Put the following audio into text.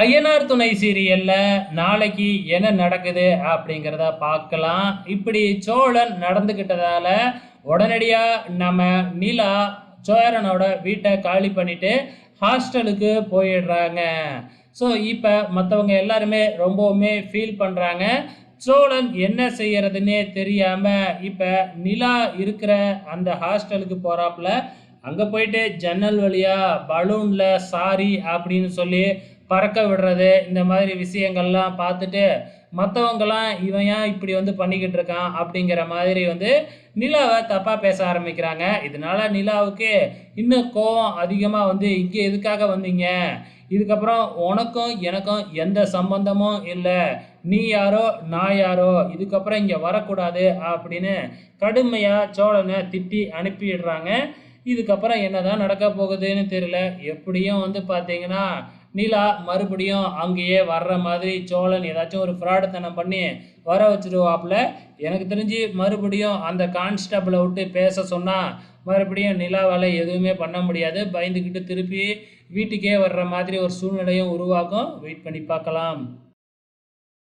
ஐயனார் துணை சீரியல்ல நாளைக்கு என்ன நடக்குது அப்படிங்கிறத பார்க்கலாம். இப்படி சோழன் நடந்துக்கிட்டதால உடனடியா நம்ம நிலா சோழனோட வீட்டை காலி பண்ணிட்டு ஹாஸ்டலுக்கு போயிடுறாங்க. ஸோ இப்போ மற்றவங்க எல்லாருமே ரொம்பவுமே ஃபீல் பண்ணுறாங்க. சோழன் என்ன செய்யறதுன்னே தெரியாம இப்போ நிலா இருக்கிற அந்த ஹாஸ்டலுக்கு போறாப்புல. அங்கே போயிட்டு ஜன்னல் வழியா பலூன்ல சாரி அப்படின்னு சொல்லி பறக்க விடுறது, இந்த மாதிரி விஷயங்கள்லாம் பார்த்துட்டு மற்றவங்களாம் இவன் ஏன் இப்படி பண்ணிக்கிட்டு இருக்கான் அப்படிங்கிற மாதிரி நிலாவை தப்பாக பேச ஆரம்பிக்கிறாங்க. இதனால நிலாவுக்கு இன்னும் கோவம் அதிகமாக இங்கே எதுக்காக வந்தீங்க, இதுக்கப்புறம் உனக்கும் எனக்கும் எந்த சம்பந்தமும் இல்லை, நீ யாரோ நான் யாரோ, இதுக்கப்புறம் இங்கே வரக்கூடாது அப்படின்னு கடுமையாக சோழனை திட்டி அனுப்பிடுறாங்க. இதுக்கப்புறம் என்னதான் நடக்க போகுதுன்னு தெரியல. எப்படியும் பார்த்தீங்கன்னா நிலா மறுபடியும் அங்கேயே வர்ற மாதிரி சோழன் ஏதாச்சும் ஒரு ஃப்ராடுத்தனம் பண்ணி வர வச்சுருவாப்புல. எனக்கு தெரிஞ்சு மறுபடியும் அந்த கான்ஸ்டபிளை விட்டு பேச சொன்னால் மறுபடியும் நிலாவால் எதுவுமே பண்ண முடியாது. பயந்துக்கிட்டு திருப்பி வீட்டுக்கே வர்ற மாதிரி ஒரு சூழ்நிலையும் உருவாக்கும். வெயிட் பண்ணி பார்க்கலாம்.